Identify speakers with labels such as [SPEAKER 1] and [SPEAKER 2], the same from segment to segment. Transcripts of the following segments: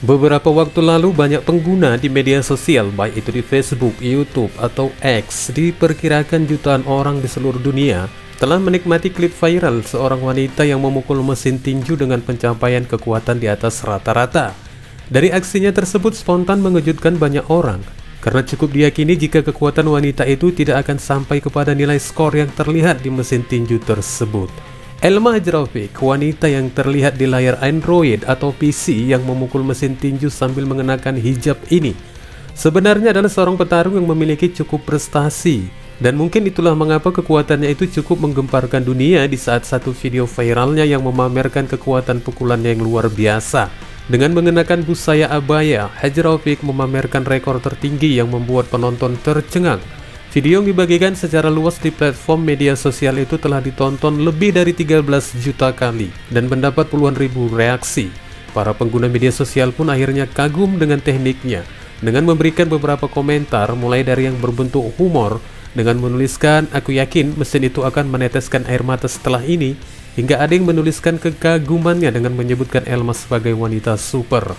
[SPEAKER 1] Beberapa waktu lalu banyak pengguna di media sosial, baik itu di Facebook, YouTube, atau X, diperkirakan jutaan orang di seluruh dunia telah menikmati klip viral seorang wanita yang memukul mesin tinju dengan pencapaian kekuatan di atas rata-rata. Dari aksinya tersebut spontan mengejutkan banyak orang, karena cukup diyakini jika kekuatan wanita itu tidak akan sampai kepada nilai skor yang terlihat di mesin tinju tersebut. Elma Hajrovic, wanita yang terlihat di layar Android atau PC yang memukul mesin tinju sambil mengenakan hijab ini, sebenarnya adalah seorang petarung yang memiliki cukup prestasi. Dan mungkin itulah mengapa kekuatannya itu cukup menggemparkan dunia di saat satu video viralnya yang memamerkan kekuatan pukulannya yang luar biasa. Dengan mengenakan busana abaya, Hajrovic memamerkan rekor tertinggi yang membuat penonton tercengang. Video yang dibagikan secara luas di platform media sosial itu telah ditonton lebih dari 13 juta kali dan mendapat puluhan ribu reaksi. Para pengguna media sosial pun akhirnya kagum dengan tekniknya, dengan memberikan beberapa komentar mulai dari yang berbentuk humor, dengan menuliskan "aku yakin mesin itu akan meneteskan air mata setelah ini", hingga ada yang menuliskan kekagumannya dengan menyebutkan Elma sebagai wanita super.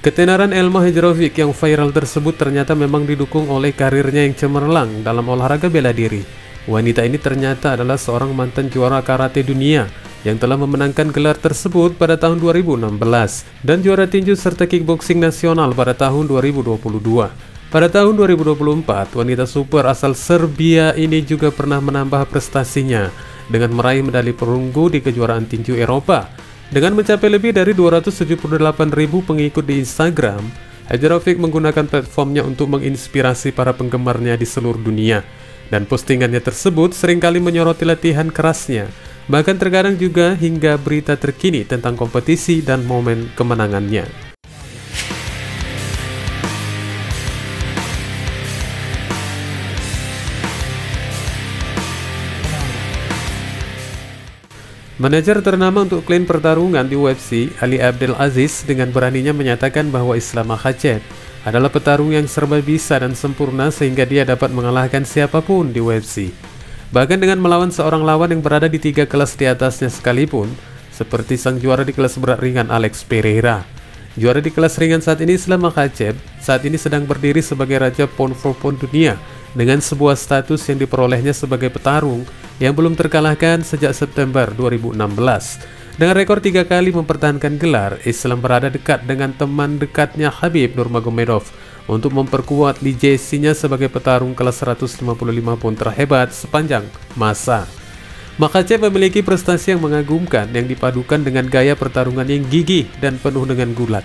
[SPEAKER 1] Ketenaran Elma Hajrovic yang viral tersebut ternyata memang didukung oleh karirnya yang cemerlang dalam olahraga bela diri. Wanita ini ternyata adalah seorang mantan juara karate dunia yang telah memenangkan gelar tersebut pada tahun 2016 dan juara tinju serta kickboxing nasional pada tahun 2022. Pada tahun 2024, wanita super asal Serbia ini juga pernah menambah prestasinya dengan meraih medali perunggu di kejuaraan tinju Eropa. Dengan mencapai lebih dari 278.000 pengikut di Instagram, Hajrovic menggunakan platformnya untuk menginspirasi para penggemarnya di seluruh dunia. Dan postingannya tersebut seringkali menyoroti latihan kerasnya, bahkan terkadang juga hingga berita terkini tentang kompetisi dan momen kemenangannya. Manajer ternama untuk klaim pertarungan di UFC, Ali Abdel Aziz, dengan beraninya menyatakan bahwa Islam Makhachev adalah petarung yang serba bisa dan sempurna sehingga dia dapat mengalahkan siapapun di UFC. Bahkan dengan melawan seorang lawan yang berada di 3 kelas di atasnya sekalipun, seperti sang juara di kelas berat ringan Alex Pereira. Juara di kelas ringan saat ini, Islam Makhachev saat ini sedang berdiri sebagai raja pound for pound dunia dengan sebuah status yang diperolehnya sebagai petarung yang belum terkalahkan sejak September 2016. Dengan rekor 3 kali mempertahankan gelar, Islam berada dekat dengan teman dekatnya Khabib Nurmagomedov untuk memperkuat legasinya sebagai petarung kelas 155 pound terhebat sepanjang masa. Makhachev memiliki prestasi yang mengagumkan yang dipadukan dengan gaya pertarungan yang gigih dan penuh dengan gulat.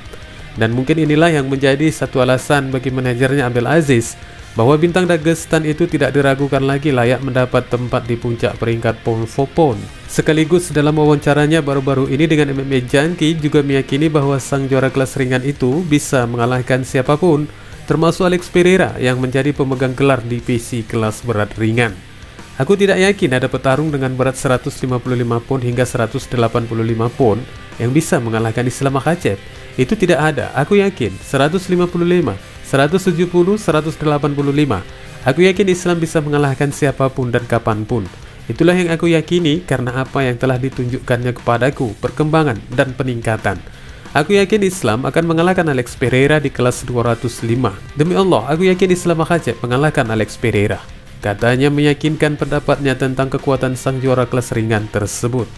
[SPEAKER 1] Dan mungkin inilah yang menjadi satu alasan bagi manajernya Abdel Aziz bahwa bintang Dagestan itu tidak diragukan lagi layak mendapat tempat di puncak peringkat pound for pound. Sekaligus dalam wawancaranya baru-baru ini dengan MMA Junkie juga meyakini bahwa sang juara kelas ringan itu bisa mengalahkan siapapun, termasuk Alex Pereira yang menjadi pemegang gelar divisi kelas berat ringan. Aku tidak yakin ada petarung dengan berat 155 pound hingga 185 pound yang bisa mengalahkan Islam Makhachev. Itu tidak ada. Aku yakin 155, 170, 185. Aku yakin Islam bisa mengalahkan siapapun dan kapanpun. Itulah yang aku yakini karena apa yang telah ditunjukkannya kepadaku, perkembangan dan peningkatan. Aku yakin Islam akan mengalahkan Alex Pereira di kelas 205. Demi Allah, aku yakin Islam Makhachev mengalahkan Alex Pereira. Katanya meyakinkan pendapatnya tentang kekuatan sang juara kelas ringan tersebut.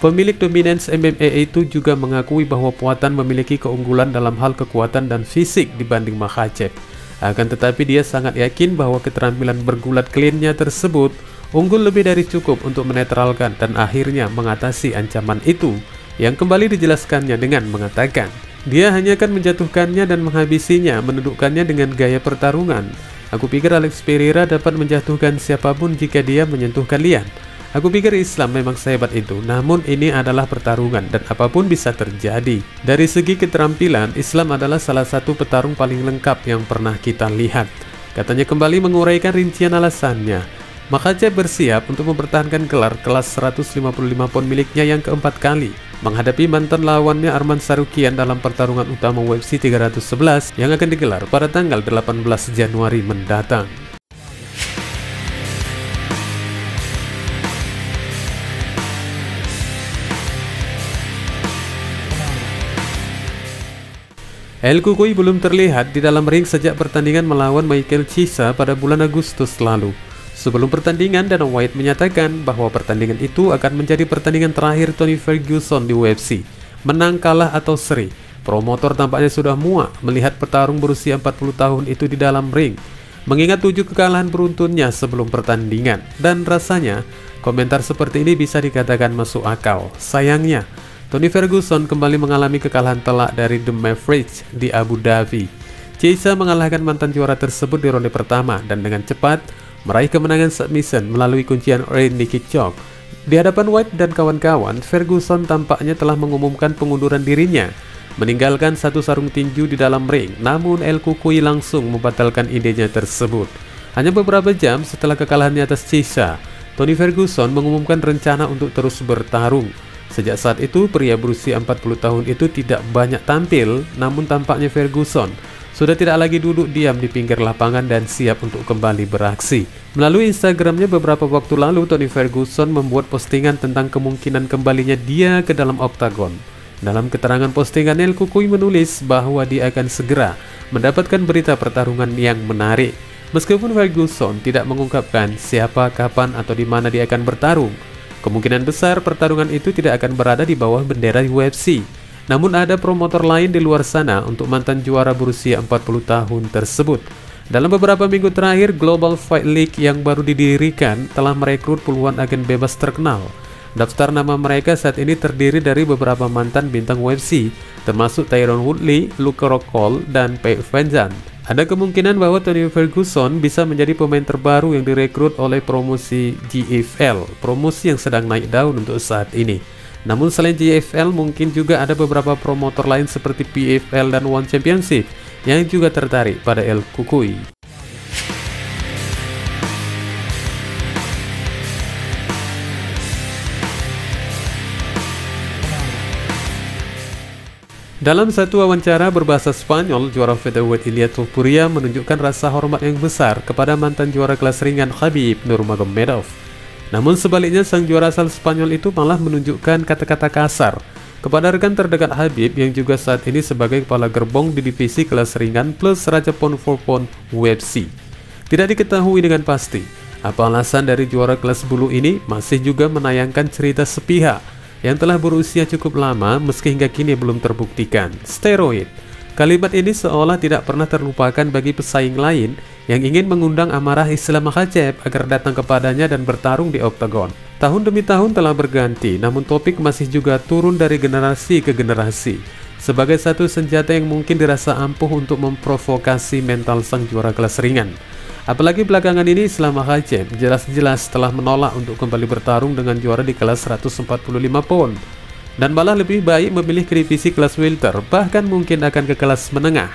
[SPEAKER 1] Pemilik Dominance MMA itu juga mengakui bahwa Poatan memiliki keunggulan dalam hal kekuatan dan fisik dibanding Makhachev. Akan tetapi dia sangat yakin bahwa keterampilan bergulat clean-nya tersebut unggul lebih dari cukup untuk menetralkan dan akhirnya mengatasi ancaman itu, yang kembali dijelaskannya dengan mengatakan, dia hanya akan menjatuhkannya dan menghabisinya, menundukkannya dengan gaya pertarungan. Aku pikir Alex Pereira dapat menjatuhkan siapapun jika dia menyentuh kalian. Aku pikir Islam memang sehebat itu, namun ini adalah pertarungan dan apapun bisa terjadi. Dari segi keterampilan, Islam adalah salah satu petarung paling lengkap yang pernah kita lihat. Katanya kembali menguraikan rincian alasannya. Makhachev bersiap untuk mempertahankan gelar kelas 155 pound miliknya yang keempat kali, menghadapi mantan lawannya Arman Sarukian dalam pertarungan utama UFC 311 yang akan digelar pada tanggal 18 Januari mendatang. El Cucuy belum terlihat di dalam ring sejak pertandingan melawan Michael Chiesa pada bulan Agustus lalu. Sebelum pertandingan, Dana White menyatakan bahwa pertandingan itu akan menjadi pertandingan terakhir Tony Ferguson di UFC. Menang, kalah, atau seri, promotor tampaknya sudah muak melihat petarung berusia 40 tahun itu di dalam ring, mengingat 7 kekalahan beruntunnya sebelum pertandingan. Dan rasanya, komentar seperti ini bisa dikatakan masuk akal. Sayangnya, Tony Ferguson kembali mengalami kekalahan telak dari The Mavericks di Abu Dhabi. Chiesa mengalahkan mantan juara tersebut di ronde pertama dan dengan cepat meraih kemenangan submission melalui kuncian Randy Kickchok. Di hadapan White dan kawan-kawan, Ferguson tampaknya telah mengumumkan pengunduran dirinya, meninggalkan satu sarung tinju di dalam ring. Namun El Cucuy langsung membatalkan idenya tersebut. Hanya beberapa jam setelah kekalahannya atas Chiesa, Tony Ferguson mengumumkan rencana untuk terus bertarung. Sejak saat itu, pria berusia 40 tahun itu tidak banyak tampil, namun tampaknya Ferguson sudah tidak lagi duduk diam di pinggir lapangan dan siap untuk kembali beraksi. Melalui Instagramnya beberapa waktu lalu, Tony Ferguson membuat postingan tentang kemungkinan kembalinya dia ke dalam oktagon. Dalam keterangan postingan, El Cucuy menulis bahwa dia akan segera mendapatkan berita pertarungan yang menarik. Meskipun Ferguson tidak mengungkapkan siapa, kapan, atau di mana dia akan bertarung, kemungkinan besar pertarungan itu tidak akan berada di bawah bendera UFC. Namun ada promotor lain di luar sana untuk mantan juara berusia 40 tahun tersebut. Dalam beberapa minggu terakhir, Global Fight League yang baru didirikan telah merekrut puluhan agen bebas terkenal. Daftar nama mereka saat ini terdiri dari beberapa mantan bintang UFC, termasuk Tyron Woodley, Luke Rockhold, dan Paige VanZant. Ada kemungkinan bahwa Tony Ferguson bisa menjadi pemain terbaru yang direkrut oleh promosi GFL, promosi yang sedang naik daun untuk saat ini. Namun selain GFL, mungkin juga ada beberapa promotor lain seperti PFL dan One Championship yang juga tertarik pada El Cucuy. Dalam satu wawancara berbahasa Spanyol, juara featherweight Ilia Topuria menunjukkan rasa hormat yang besar kepada mantan juara kelas ringan Khabib Nurmagomedov. Namun sebaliknya, sang juara asal Spanyol itu malah menunjukkan kata-kata kasar kepada rekan terdekat Khabib yang juga saat ini sebagai kepala gerbong di divisi kelas ringan plus Raja Pound for Pound UFC. Tidak diketahui dengan pasti apa alasan dari juara kelas bulu ini masih juga menayangkan cerita sepihak yang telah berusia cukup lama meski hingga kini belum terbuktikan. Steroid. Kalimat ini seolah tidak pernah terlupakan bagi pesaing lain yang ingin mengundang amarah Islam Makhachev agar datang kepadanya dan bertarung di oktagon. Tahun demi tahun telah berganti, namun topik masih juga turun dari generasi ke generasi sebagai satu senjata yang mungkin dirasa ampuh untuk memprovokasi mental sang juara kelas ringan. Apalagi belakangan ini Islam Makhachev jelas-jelas telah menolak untuk kembali bertarung dengan juara di kelas 145 pound dan malah lebih baik memilih ke divisi kelas welter, bahkan mungkin akan ke kelas menengah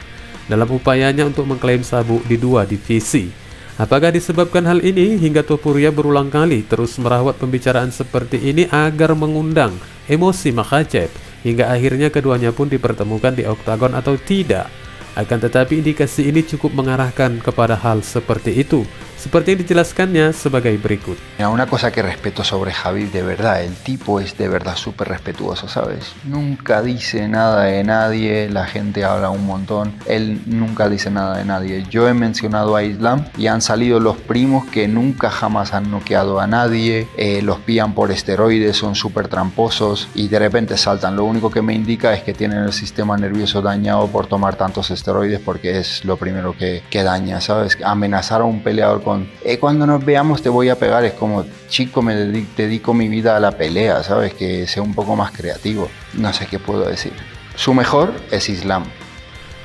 [SPEAKER 1] dalam upayanya untuk mengklaim sabuk di dua divisi. Apakah disebabkan hal ini hingga Topuria berulang kali terus merawat pembicaraan seperti ini agar mengundang emosi Makhachev hingga akhirnya keduanya pun dipertemukan di oktagon atau tidak? Akan tetapi indikasi ini cukup mengarahkan kepada hal seperti itu, seperti yang dijelaskannya sebagai berikut.
[SPEAKER 2] Una cosa que respeto sobre Khabib de verdad, el tipo es de verdad súper respetuoso, ¿sabes? Nunca dice nada de nadie, la gente habla un montón, él nunca dice nada de nadie. Yo he mencionado a Islam y han salido los primos que nunca jamás han noqueado a nadie, los pillan por esteroides, son súper tramposos y de repente saltan. Lo único que me indica es que tienen el sistema nervioso dañado por tomar tantos esteroides porque es lo primero que daña, ¿sabes? Amenazar a un peleador con cuando nos veamos te voy a pegar, es como, chico, me dedico mi vida a la pelea, ¿sabes? Que sea un poco más creativo. No sé qué puedo decir. Su mejor es Islam.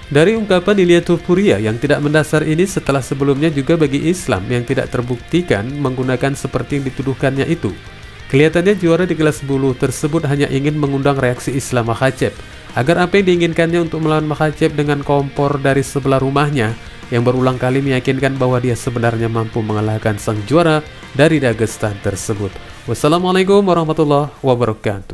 [SPEAKER 1] Dari ungkapan Ilia Topuria yang tidak mendasar ini setelah sebelumnya juga bagi Islam yang tidak terbuktikan menggunakan seperti yang dituduhkannya itu. Kelihatannya juara di kelas bulu tersebut hanya ingin mengundang reaksi Islam Makhachev agar apa yang diinginkannya untuk melawan Makhachev dengan kompor dari sebelah rumahnya yang berulang kali meyakinkan bahwa dia sebenarnya mampu mengalahkan sang juara dari Dagestan tersebut. Wassalamualaikum warahmatullahi wabarakatuh.